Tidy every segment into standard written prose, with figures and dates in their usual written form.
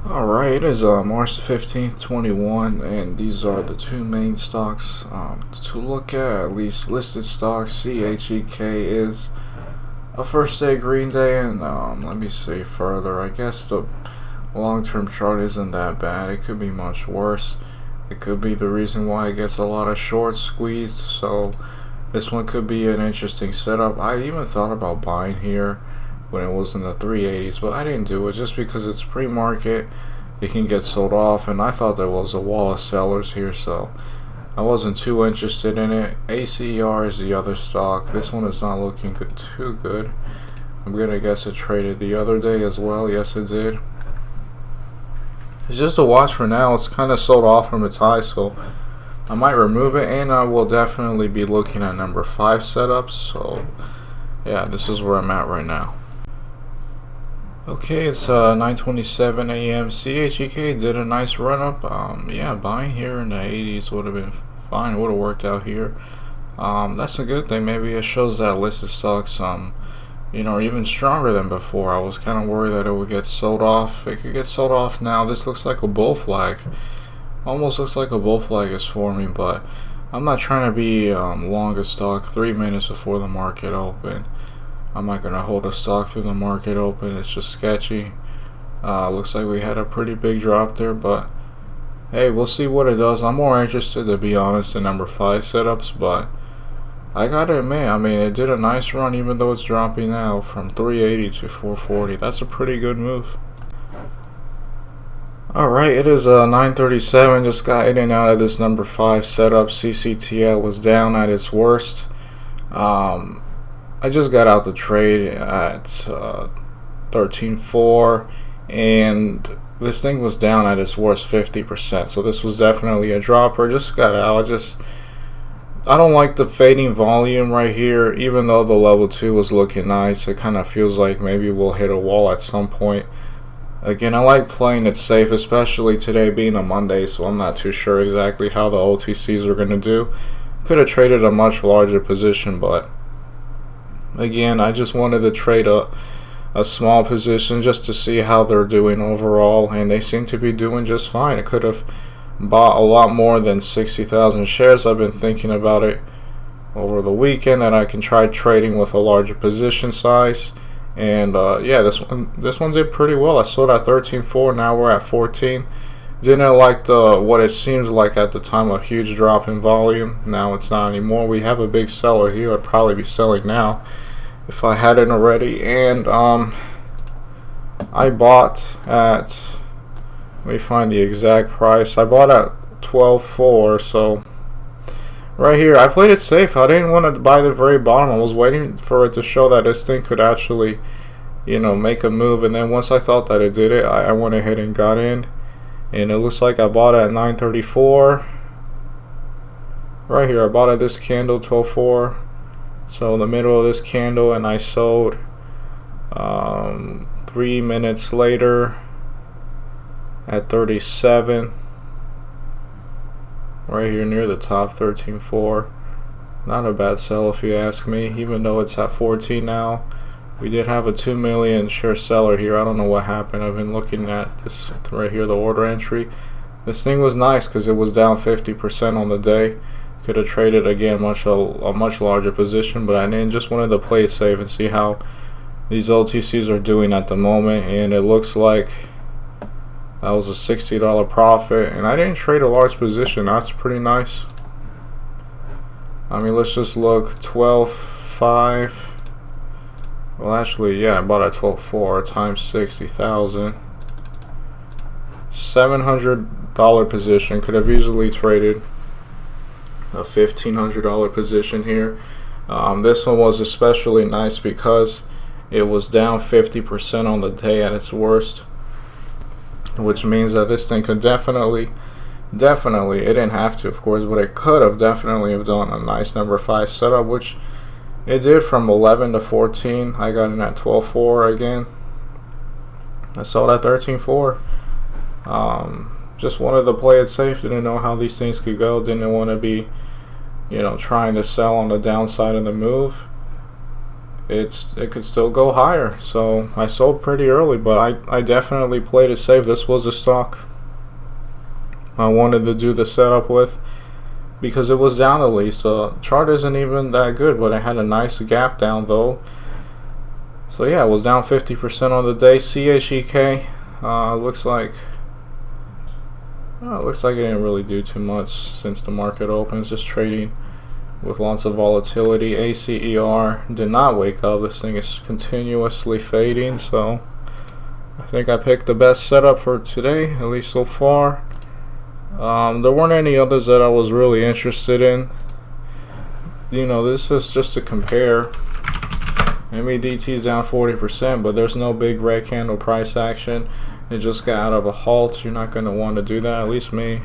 Alright, it is March the 15th, 21, and these are the two main stocks to look at least listed stocks. CHEK is a first day green day, and let me see further. I guess the long-term chart isn't that bad. It could be much worse. It could be the reason why it gets a lot of shorts squeezed, so this one could be an interesting setup. I even thought about buying here when it was in the 380s, but I didn't do it just because it's pre-market. It can get sold off, and I thought there was a wall of sellers here, so I wasn't too interested in it. ACER is the other stock. This one is not looking too good. I'm gonna guess it traded the other day as well. Yes, it did. It's just a watch for now. It's kind of sold off from its high, so I might remove it, and I will definitely be looking at number 5 setups. So yeah, this is where I'm at right now. Okay, it's 9:27 a.m. CHEK did a nice run up. Yeah, buying here in the 80s would have been fine. It would have worked out here. That's a good thing. Maybe it shows that listed stocks, are even stronger than before. I was kind of worried that it would get sold off. It could get sold off now. This looks like a bull flag. Almost looks like a bull flag is forming, but I'm not trying to be long a stock 3 minutes before the market open. I'm not going to hold a stock through the market open. It's just sketchy. Looks like we had a pretty big drop there, but hey, we'll see what it does. I'm more interested, to be honest, in number 5 setups, but I gotta admit, it did a nice run even though it's dropping now from 380 to 440. That's a pretty good move. Alright, it is 9:37. Just got in and out of this number 5 setup. CCTL was down at its worst. I just got out the trade at 13.4, and this thing was down at its worst 50%. So this was definitely a dropper. Just got out. I don't like the fading volume right here. Even though the level 2 was looking nice, it kind of feels like maybe we'll hit a wall at some point. Again, I like playing it safe, especially today being a Monday, so I'm not too sure exactly how the OTCs are going to do. Could have traded a much larger position, but again, I just wanted to trade a small position just to see how they're doing overall, and they seem to be doing just fine. I could have bought a lot more than 60,000 shares. I've been thinking about it over the weekend that I can try trading with a larger position size, and yeah, this one did pretty well. I sold at 13.4. Now we're at 14. Didn't like what it seems like at the time, a huge drop in volume. Now it's not anymore. We have a big seller here. I'd probably be selling now if I hadn't already. And I bought at, let me find the exact price. I bought at 12.4. So right here, I played it safe. I didn't want to buy the very bottom. I was waiting for it to show that this thing could actually, make a move. And then once I thought that it did it, I went ahead and got in. And it looks like I bought it at 9.34. Right here, I bought at this candle, 12.4. So in the middle of this candle, and I sold 3 minutes later at 37. Right here near the top, 13.4. Not a bad sell if you ask me, even though it's at 14 now. We did have a 2 million share seller here. I don't know what happened. I've been looking at this right here, the order entry. This thing was nice because it was down 50% on the day. Could have traded again a much larger position, but I didn't. Just wanted to play it safe and see how these OTCs are doing at the moment. And it looks like that was a $60 profit, and I didn't trade a large position. That's pretty nice. Let's just look. 12.5. Well, actually, yeah, I bought at 12.4 times 60,000. $700 position. Could have easily traded a $1,500 position here. This one was especially nice because it was down 50% on the day at its worst, which means that this thing could definitely, it didn't have to, of course, but it could have definitely have done a nice number 5 setup, which it did from 11 to 14. I got in at 12.4 again. I sold at 13.4. Just wanted to play it safe. Didn't know how these things could go. Didn't want to be, trying to sell on the downside of the move. it could still go higher. So I sold pretty early, but I definitely played it safe. This was a stock I wanted to do the setup with because it was down at least. The chart isn't even that good, but it had a nice gap down though. So yeah, it was down 50% on the day. CHEK looks like it didn't really do too much since the market opens, just trading with lots of volatility. ACER did not wake up. This thing is continuously fading, so I think I picked the best setup for today, at least so far. There weren't any others that I was really interested in. You know, this is just to compare. MEDT is down 40%, but there's no big red candle price action. It just got out of a halt. You're not going to want to do that, at least me.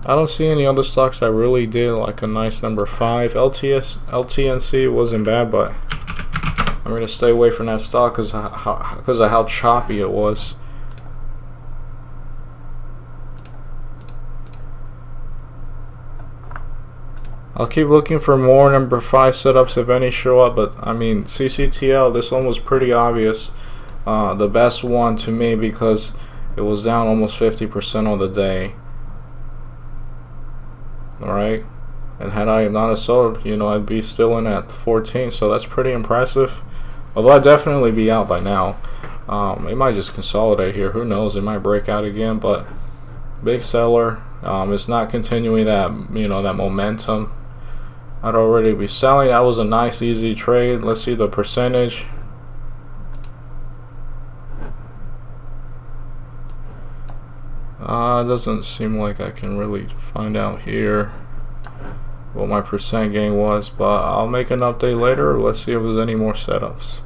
I don't see any other stocks that really did like a nice number 5. LTNC wasn't bad, but I'm going to stay away from that stock because of how choppy it was. I'll keep looking for more number 5 setups if any show up, but I mean CCTL, this one was pretty obvious. The best one to me because it was down almost 50% on the day. Alright, and had I not sold, you know, I'd be still in at 14, so that's pretty impressive. Although I'd definitely be out by now. It might just consolidate here, who knows, it might break out again, but big seller. It's not continuing that, you know, that momentum. I'd already be selling. That was a nice easy trade. Let's see the percentage. Doesn't seem like I can really find out here what my percent gain was, but I'll make an update later. Let's see if there's any more setups.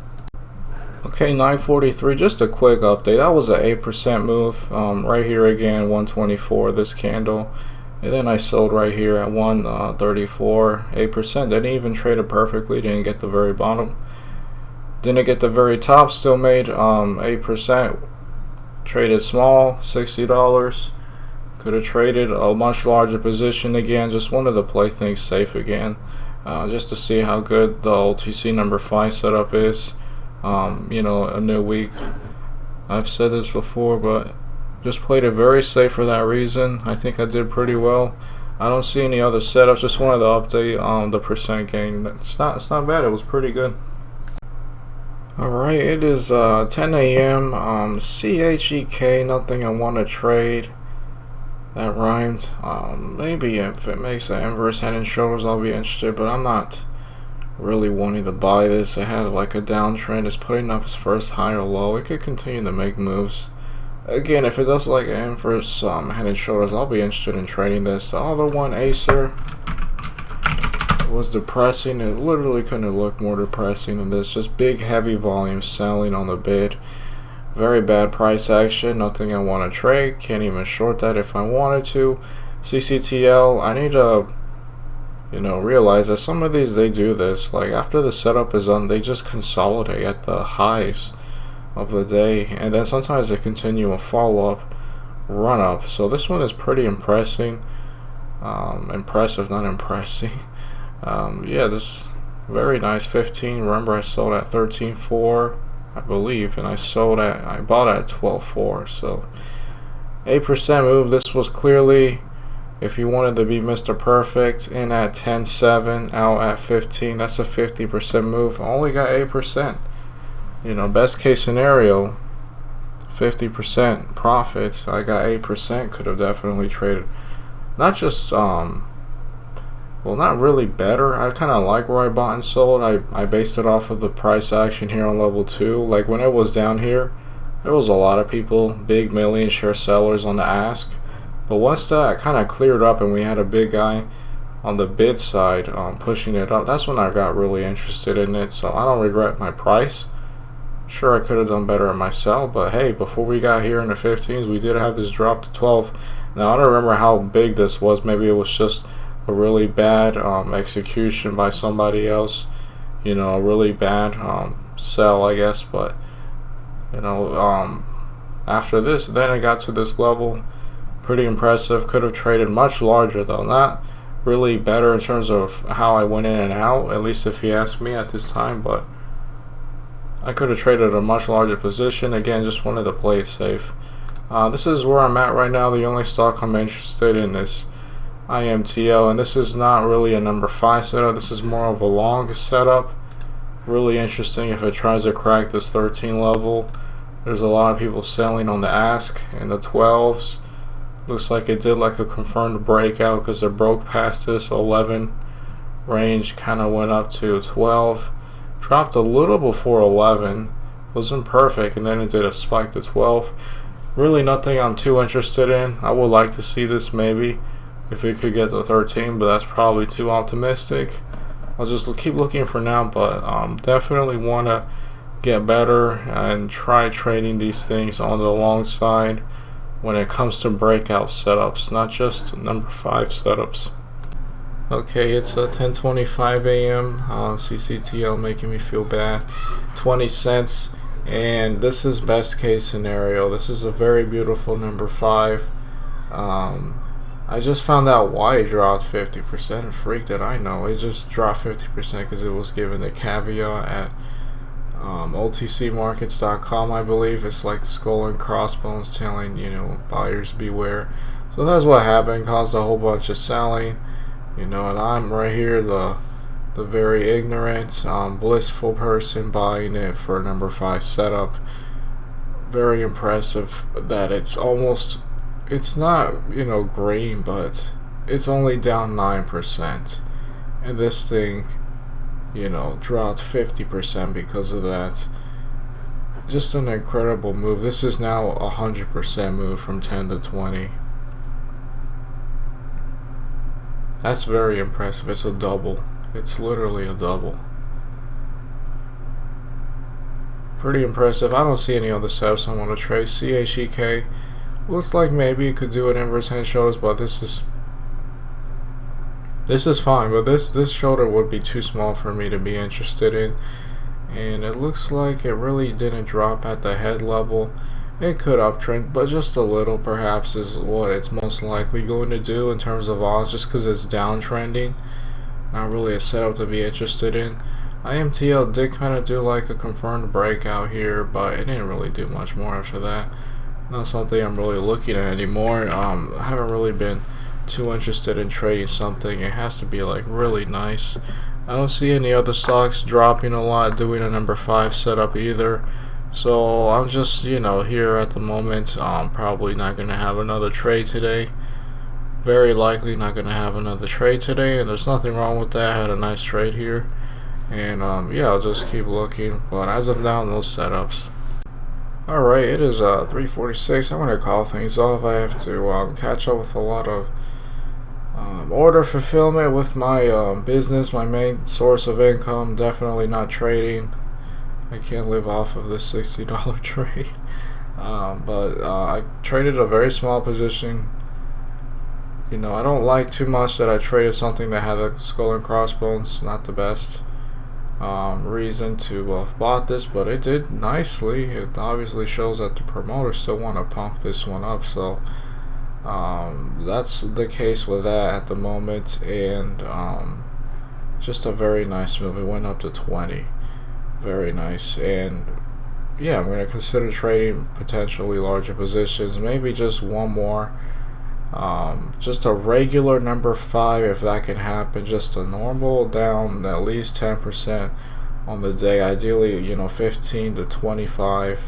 Okay, 943, just a quick update. That was an 8% move. Right here again, 124, this candle. And then I sold right here at 134, 8%. Didn't even trade it perfectly, didn't get the very bottom. Didn't get the very top, still made 8%. Traded small, $60. Could have traded a much larger position again. Just wanted to play things safe again, just to see how good the OTC number 5 setup is. You know, a new week. I've said this before, but just played it very safe for that reason. I think I did pretty well. I don't see any other setups. Just wanted to update on the percent gain. It's not bad. It was pretty good. Alright, it is 10 a.m. CHEK, nothing I want to trade. That rhymed. Maybe if it makes an inverse head and shoulders, I'll be interested, but I'm not really wanting to buy this. It had like a downtrend. It's putting up its first high or low. It could continue to make moves. Again, if it does like an inverse head and shoulders, I'll be interested in trading this. The other one, Acer, was depressing. It literally couldn't look more depressing than this. Just big heavy volume selling on the bid. Very bad price action. Nothing I want to trade. Can't even short that if I wanted to. CCTL, I need to, you know, realize that some of these, they do this. Like after the setup is done, they just consolidate at the highs of the day, and then sometimes they continue a follow-up run up. So this one is pretty impressive, not impressing. Yeah, this very nice 15. Remember, I sold at 13.4, I believe, and I bought at 12.4. So 8% move. This was clearly, if you wanted to be Mr. Perfect, in at 10.7, out at 15. That's a 50% move. I only got 8%. You know, best case scenario, 50% profits. I got 8%. Could have definitely traded. Not just well, not really better. I kind of like where I bought and sold. I based it off of the price action here on level 2. Like when it was down here, there was a lot of people, big million share sellers on the ask. But once that kind of cleared up and we had a big guy on the bid side pushing it up, that's when I got really interested in it. So I don't regret my price. Sure, I could have done better at my sell, but hey, before we got here in the 15s, we did have this drop to 12. Now I don't remember how big this was. Maybe it was just a really bad execution by somebody else, you know, a really bad sell, I guess. But you know, after this, then it got to this level, pretty impressive. Could have traded much larger though, not really better in terms of how I went in and out, at least if you ask me at this time, but I could have traded a much larger position. Again, just wanted to play it safe. This is where I'm at right now. The only stock I'm interested in is IMTL, and this is not really a number 5 setup. This is more of a long setup. Really interesting if it tries to crack this 13 level. There's a lot of people selling on the ask in the 12s. Looks like it did like a confirmed breakout because it broke past this 11 range, kind of went up to 12, dropped a little before 11, wasn't perfect, and then it did a spike to 12. Really nothing I'm too interested in. I would like to see this maybe if it could get to 13, but that's probably too optimistic. I'll just keep looking for now, but definitely want to get better and try trading these things on the long side when it comes to breakout setups, not just number 5 setups. Okay, it's 10:25 a.m. CCTL making me feel bad. 20 cents, and this is best case scenario. This is a very beautiful number 5. I just found out why it dropped 50%. Freak that I know. It just dropped 50% because it was given the caveat at OTCmarkets.com, I believe. It's like the skull and crossbones telling, buyers beware. So that's what happened. Caused a whole bunch of selling. And I'm right here, the very ignorant, blissful person buying it for a number 5 setup. Very impressive that it's not, green, but it's only down 9%. And this thing, dropped 50% because of that. Just an incredible move. This is now a 100% move from 10 to 20. That's very impressive. It's a double. It's literally a double. Pretty impressive. I don't see any other setups I want to trade. CHEK looks like maybe it could do an inverse head shoulders, but this is fine. But this shoulder would be too small for me to be interested in. And it looks like it really didn't drop at the head level. It could uptrend, but just a little perhaps is what it's most likely going to do in terms of odds, just because it's downtrending. Not really a setup to be interested in. IMTL did kind of do like a confirmed breakout here, but it didn't really do much more after that. Not something I'm really looking at anymore. I haven't really been too interested in trading something. It has to be like really nice. I don't see any other stocks dropping a lot, doing a number 5 setup either. So I'm just, here at the moment. Probably not going to have another trade today. Very likely not going to have another trade today, and there's nothing wrong with that. I had a nice trade here, and yeah, I'll just keep looking. But as of now, no setups. Alright, it is 3:46. I want to call things off. I have to catch up with a lot of order fulfillment with my business, my main source of income. Definitely not trading. I can't live off of this $60 trade. But I traded a very small position. I don't like too much that I traded something that had a skull and crossbones. Not the best reason to have bought this, but it did nicely. It obviously shows that the promoters still want to pump this one up, so that's the case with that at the moment. And just a very nice move. It went up to 20. Very nice. And yeah, I'm going to consider trading potentially larger positions, maybe just one more. Just a regular number 5 if that can happen. Just a normal down at least 10% on the day, ideally 15 to 25,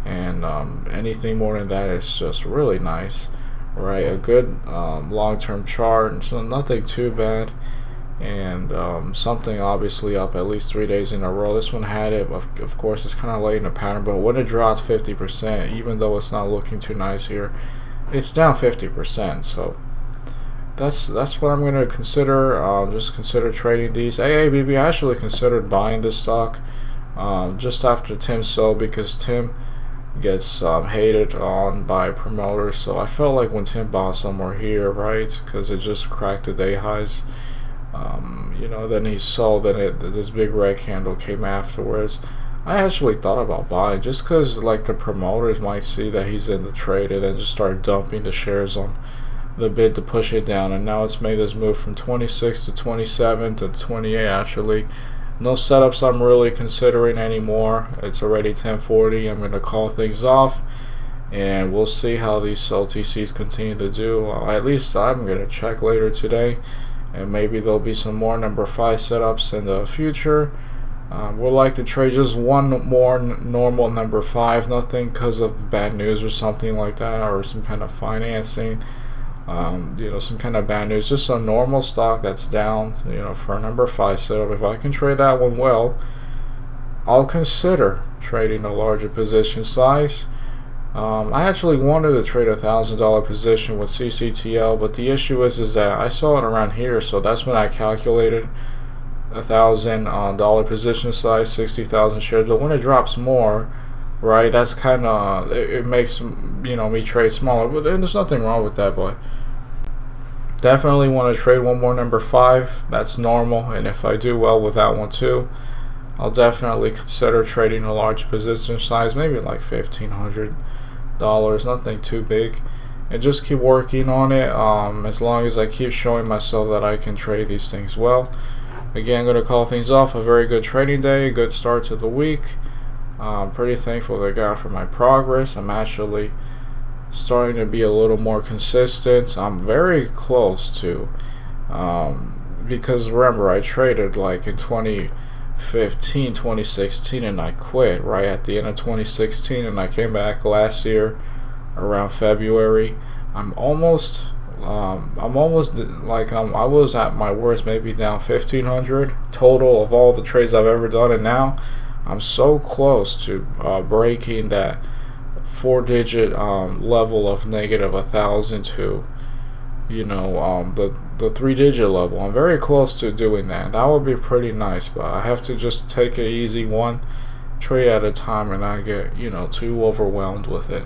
and anything more than that is just really nice, right? A good long-term chart, so nothing too bad, and something obviously up at least 3 days in a row. This one had it, of course it's kind of late in the pattern, but when it drops 50%, even though it's not looking too nice here, it's down 50%. So that's what I'm going to consider. Just consider trading these. AABB, I actually considered buying this stock just after Tim sold, because Tim gets hated on by promoters. So I felt like when Tim bought somewhere here, right, because it just cracked the day highs, then he sold, and this big red candle came afterwards. I actually thought about buying, just because like the promoters might see that he's in the trade and then just start dumping the shares on the bid to push it down, and now it's made this move from 26 to 27 to 28 actually. No setups I'm really considering anymore. It's already 10:40. I'm going to call things off, and we'll see how these LTCs continue to do. At least I'm going to check later today, and maybe there'll be some more number 5 setups in the future. We'll like to trade just one more normal number 5, nothing because of bad news or something like that, or some kind of financing, some kind of bad news. Just a normal stock that's down, for a number 5 setup. If I can trade that one well, I'll consider trading a larger position size. I actually wanted to trade $1,000 position with CCTL, but the issue is that I saw it around here, so that's when I calculated $1,000 position size, 60,000 shares. But when it drops more, right, that's kind of, it makes me trade smaller. But there's nothing wrong with that, but definitely want to trade one more number 5. That's normal, and if I do well with that one too, I'll definitely consider trading a large position size, maybe like $1,500, nothing too big, and just keep working on it. As long as I keep showing myself that I can trade these things well. Again, I'm going to call things off. A very good trading day, good start to the week. I'm pretty thankful to God for my progress. I'm actually starting to be a little more consistent. I'm very close to, because remember, I traded like in 2015, 2016, and I quit right at the end of 2016, and I came back last year around February. I was at my worst, maybe down 1,500 total of all the trades I've ever done, and now I'm so close to breaking that 4-digit level of negative 1,000 to the 3-digit level. I'm very close to doing that. That would be pretty nice, but I have to just take it easy, one trade at a time, and not get too overwhelmed with it.